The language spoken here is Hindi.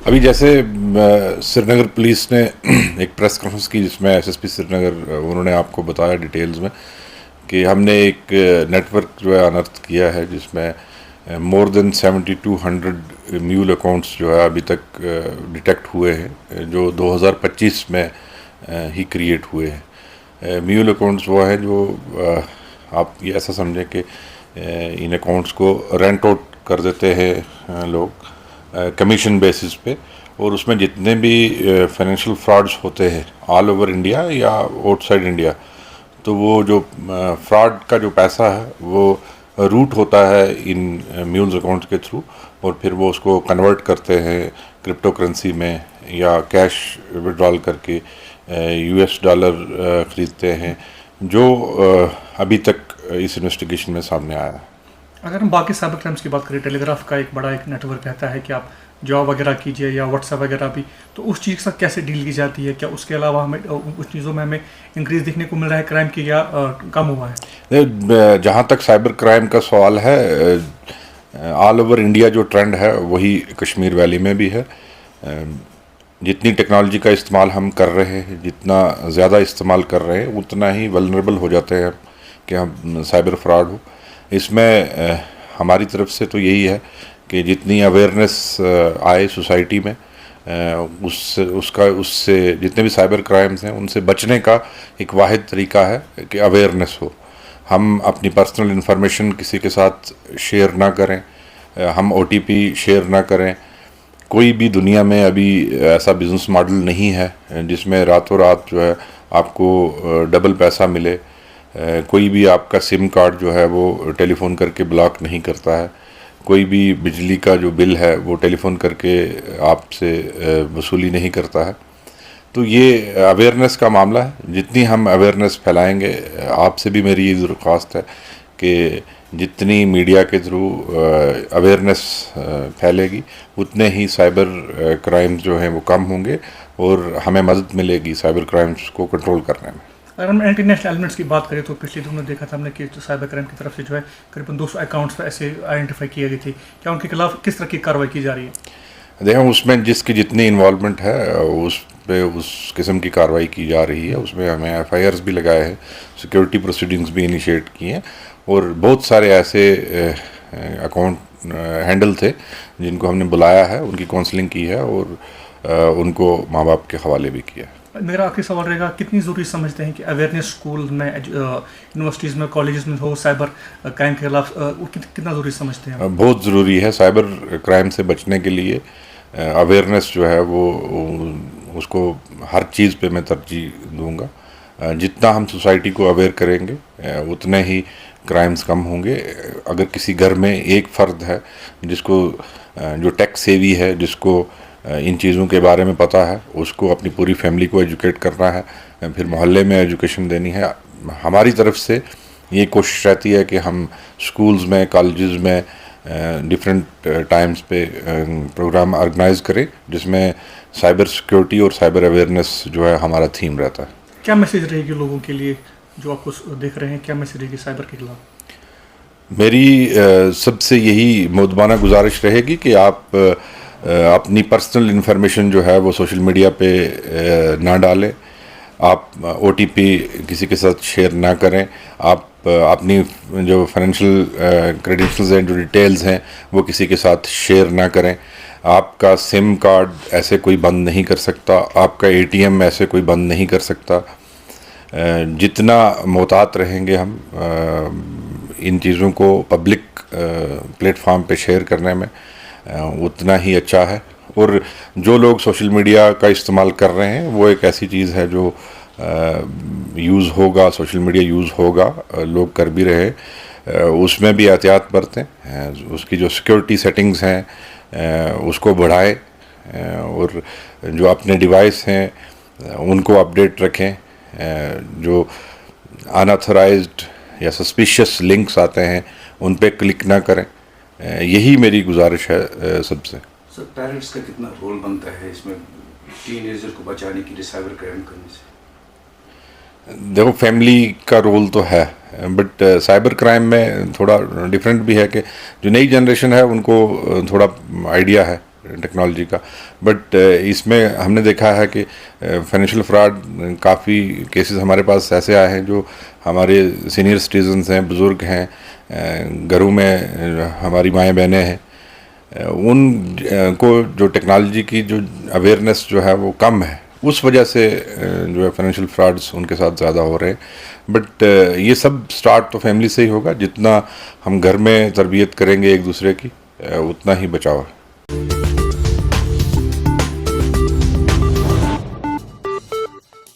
अभी जैसे श्रीनगर पुलिस ने एक प्रेस कॉन्फ्रेंस की जिसमें एसएसपी श्रीनगर उन्होंने आपको बताया डिटेल्स में कि हमने एक नेटवर्क जो है अनर्थ किया है जिसमें मोर देन 7200 म्यूल अकाउंट्स जो है अभी तक डिटेक्ट हुए हैं जो 2025 में ही क्रिएट हुए हैं। म्यूल अकाउंट्स वो हैं जो आप ये ऐसा समझें कि इन अकाउंट्स को रेंट आउट कर देते हैं लोग कमीशन बेसिस पे, और उसमें जितने भी फाइनेंशियल फ्रॉड्स होते हैं ऑल ओवर इंडिया या आउटसाइड इंडिया, तो वो जो फ्रॉड का जो पैसा है वो रूट होता है इन म्यूल्स अकाउंट्स के थ्रू, और फिर वो उसको कन्वर्ट करते हैं क्रिप्टो करेंसी में या कैश विड्रॉल करके यूएस डॉलर ख़रीदते हैं, जो अभी तक इस इन्वेस्टिगेशन में सामने आया है। अगर हम बाकी साइबर क्राइम्स की बात करें, टेलीग्राफ का एक बड़ा एक नेटवर्क रहता है कि आप जॉब वगैरह कीजिए या व्हाट्सएप वगैरह भी, तो उस चीज़ के साथ कैसे डील की जाती है? क्या उसके अलावा हमें उस चीज़ों में हमें इंक्रीज देखने को मिल रहा है क्राइम की, या कम हुआ है? जहाँ तक साइबर क्राइम का सवाल है, ऑल ओवर इंडिया जो ट्रेंड है वही कश्मीर वैली में भी है। जितनी टेक्नोलॉजी का इस्तेमाल हम कर रहे हैं, जितना ज़्यादा इस्तेमाल कर रहे हैं, उतना ही वल्नरेबल हो जाते हैं कि हम साइबर फ्रॉड हो। इसमें हमारी तरफ से तो यही है कि जितनी अवेयरनेस आए सोसाइटी में, उससे जितने भी साइबर क्राइम्स हैं उनसे बचने का एक वाहिद तरीका है कि अवेयरनेस हो। हम अपनी पर्सनल इन्फॉर्मेशन किसी के साथ शेयर ना करें, हम ओटीपी शेयर ना करें। कोई भी दुनिया में अभी ऐसा बिज़नेस मॉडल नहीं है जिसमें रातों रात जो है आपको डबल पैसा मिले। कोई भी आपका सिम कार्ड जो है वो टेलीफोन करके ब्लॉक नहीं करता है। कोई भी बिजली का जो बिल है वो टेलीफोन करके आपसे वसूली नहीं करता है। तो ये अवेयरनेस का मामला है। जितनी हम अवेयरनेस फैलाएंगे, आपसे भी मेरी ये दरख्वास्त है कि जितनी मीडिया के थ्रू अवेयरनेस फैलेगी, उतने ही साइबर क्राइम्स जो हैं वो कम होंगे और हमें मदद मिलेगी साइबर क्राइम्स को कंट्रोल करने में। अगर हम इंटरनेशनल एलिमेंट्स की बात करें तो पिछले दिनों देखा था हमने कि साइबर क्राइम की तरफ से जो है करीबन 200 अकाउंट्स ऐसे आइडेंटिफाई किए गए थे। क्या उनके खिलाफ किस तरह की कार्रवाई की जा रही है? देखो, उसमें जिसकी जितनी इन्वॉल्वमेंट है उस पे उस किस्म की कार्रवाई की जा रही है। उसमें हमें एफआईआर्स भी लगाए हैं, सिक्योरिटी प्रोसीडिंग्स भी इनिशिएट किए हैं, और बहुत सारे ऐसे अकाउंट हैंडल थे जिनको हमने बुलाया है, उनकी काउंसलिंग की है और उनको माँ बाप के हवाले भी किया है। मेरा आखिरी सवाल रहेगा, कितनी ज़रूरी समझते हैं कि अवेयरनेस स्कूल में, यूनिवर्सिटीज़ में, कॉलेजेस में हो साइबर क्राइम के खिलाफ, कितना ज़रूरी समझते हैं? बहुत ज़रूरी है। साइबर क्राइम से बचने के लिए अवेयरनेस जो है वो उसको हर चीज़ पे मैं तरजीह दूंगा। जितना हम सोसाइटी को अवेयर करेंगे उतने ही क्राइम्स कम होंगे। अगर किसी घर में एक फ़र्द है जिसको जो टेक सेवी है, जिसको इन चीज़ों के बारे में पता है, उसको अपनी पूरी फैमिली को एजुकेट करना है, फिर मोहल्ले में एजुकेशन देनी है। हमारी तरफ से ये कोशिश रहती है कि हम स्कूल्स में, कॉलेजेस में डिफरेंट टाइम्स पे प्रोग्राम ऑर्गेनाइज करें जिसमें साइबर सिक्योरिटी और साइबर अवेयरनेस जो है हमारा थीम रहता है। क्या मैसेज रहेगी लोगों के लिए जो आपको देख रहे हैं? क्या मैसेज रहेगी साइबर के खिलाफ? मेरी सबसे यही मुद्दबाना गुजारिश रहेगी कि आप अपनी पर्सनल इन्फॉर्मेशन जो है वो सोशल मीडिया पे ना डालें। आप ओटीपी किसी के साथ शेयर ना करें। आप अपनी जो फाइनेंशियल क्रेडेंशियल्स हैं, जो डिटेल्स हैं, वो किसी के साथ शेयर ना करें। आपका सिम कार्ड ऐसे कोई बंद नहीं कर सकता, आपका एटीएम ऐसे कोई बंद नहीं कर सकता। जितना मोहतात रहेंगे हम इन चीज़ों को पब्लिक प्लेटफॉर्म पे शेयर करने में, उतना ही अच्छा है। और जो लोग सोशल मीडिया का इस्तेमाल कर रहे हैं वो एक ऐसी चीज़ है जो यूज़ होगा, सोशल मीडिया यूज़ होगा, लोग कर भी रहे, उसमें भी एहतियात बरतें। उसकी जो सिक्योरिटी सेटिंग्स हैं उसको बढ़ाएं, और जो अपने डिवाइस हैं उनको अपडेट रखें। जो अनऑथराइज्ड या सस्पिशियस लिंक्स आते हैं उन पे क्लिक ना करें। यही मेरी गुजारिश है सबसे। सर, पेरेंट्स का कितना रोल बनता है इसमें टीनेजर को बचाने के लिए साइबर क्राइम करने से? देखो, फैमिली का रोल तो है, बट साइबर क्राइम में थोड़ा डिफरेंट भी है कि जो नई जनरेशन है उनको थोड़ा आइडिया है टेक्नोलॉजी का, बट इसमें हमने देखा है कि फाइनेंशियल फ्रॉड काफ़ी केसेस हमारे पास ऐसे आए हैं जो हमारे सीनियर सिटीजन्स हैं, बुज़ुर्ग हैं, घरों में हमारी माएँ बहनें हैं, उन को जो टेक्नोलॉजी की जो अवेयरनेस जो है वो कम है, उस वजह से जो है फाइनेंशियल फ्रॉड्स उनके साथ ज़्यादा हो रहे हैं। बट ये सब स्टार्ट तो फैमिली से ही होगा, जितना हम घर में तरबियत करेंगे एक दूसरे की उतना ही बचाव है।